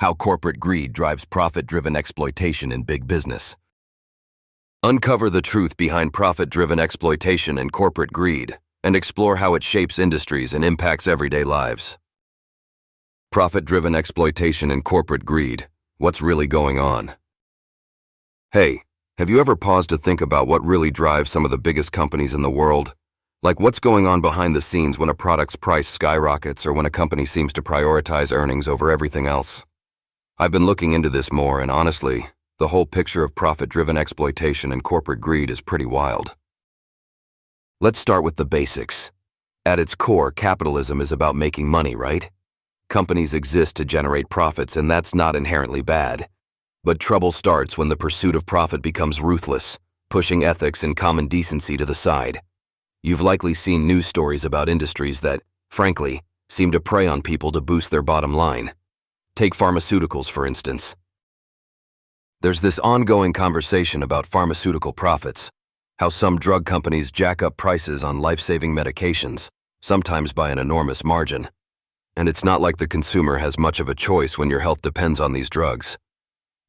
How corporate greed drives profit-driven exploitation in big business. Uncover the truth behind profit-driven exploitation and corporate greed, and explore how it shapes industries and impacts everyday lives. Profit-driven exploitation and corporate greed. What's really going on? Hey, have you ever paused to think about what really drives some of the biggest companies in the world? Like what's going on behind the scenes when a product's price skyrockets or when a company seems to prioritize earnings over everything else? I've been looking into this more, and honestly, the whole picture of profit-driven exploitation and corporate greed is pretty wild. Let's start with the basics. At its core, capitalism is about making money, right? Companies exist to generate profits, and that's not inherently bad. But trouble starts when the pursuit of profit becomes ruthless, pushing ethics and common decency to the side. You've likely seen news stories about industries that, frankly, seem to prey on people to boost their bottom line. Take pharmaceuticals, for instance. There's this ongoing conversation about pharmaceutical profits, how some drug companies jack up prices on life-saving medications, sometimes by an enormous margin. And it's not like the consumer has much of a choice when your health depends on these drugs.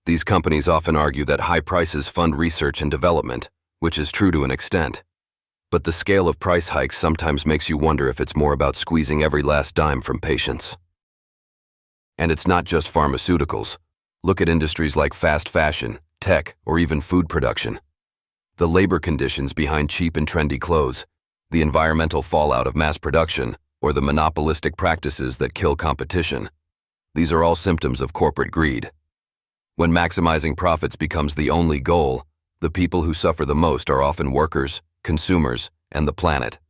These companies often argue that high prices fund research and development, which is true to an extent. But the scale of price hikes sometimes makes you wonder if it's more about squeezing every last dime from patients. And it's not just pharmaceuticals. Look at industries like fast fashion, tech, or even food production. The labor conditions behind cheap and trendy clothes, the environmental fallout of mass production, or the monopolistic practices that kill competition. These are all symptoms of corporate greed. When maximizing profits becomes the only goal, the people who suffer the most are often workers, consumers, and the planet.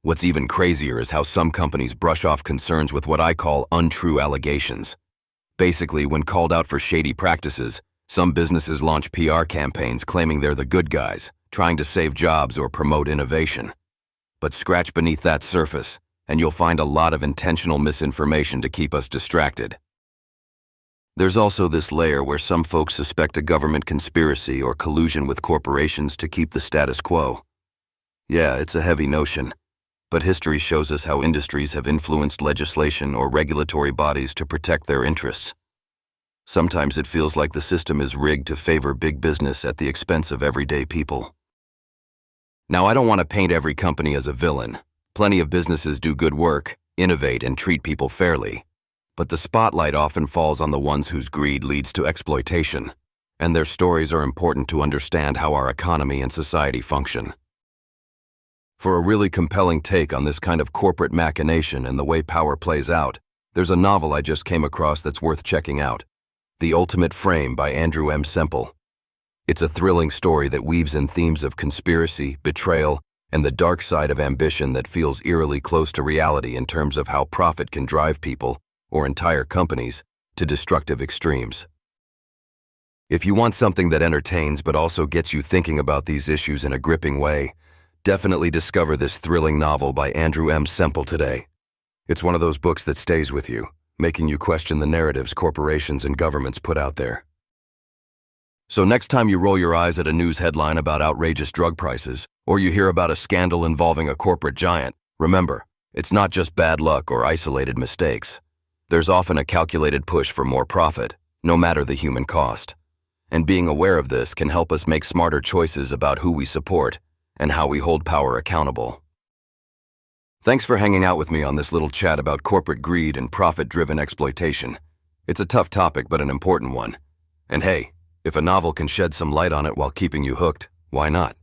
What's even crazier is how some companies brush off concerns with what I call untrue allegations. Basically, when called out for shady practices, some businesses launch PR campaigns claiming they're the good guys, trying to save jobs or promote innovation. But scratch beneath that surface, and you'll find a lot of intentional misinformation to keep us distracted. There's also this layer where some folks suspect a government conspiracy or collusion with corporations to keep the status quo. Yeah, it's a heavy notion, but history shows us how industries have influenced legislation or regulatory bodies to protect their interests. Sometimes it feels like the system is rigged to favor big business at the expense of everyday people. Now, I don't want to paint every company as a villain. Plenty of businesses do good work, innovate, and treat people fairly. But the spotlight often falls on the ones whose greed leads to exploitation, and their stories are important to understand how our economy and society function. For a really compelling take on this kind of corporate machination and the way power plays out, there's a novel I just came across that's worth checking out. The Ultimate Frame by Andrew M. Semple. It's a thrilling story that weaves in themes of conspiracy, betrayal, and the dark side of ambition that feels eerily close to reality in terms of how profit can drive people, or entire companies, to destructive extremes. If you want something that entertains but also gets you thinking about these issues in a gripping way, definitely discover this thrilling novel by Andrew M. Semple today. It's one of those books that stays with you, making you question the narratives corporations and governments put out there. So next time you roll your eyes at a news headline about outrageous drug prices, or you hear about a scandal involving a corporate giant, remember, it's not just bad luck or isolated mistakes. There's often a calculated push for more profit, no matter the human cost. And being aware of this can help us make smarter choices about who we support and how we hold power accountable. Thanks for hanging out with me on this little chat about corporate greed and profit-driven exploitation. It's a tough topic, but an important one. And hey, if a novel can shed some light on it while keeping you hooked, why not?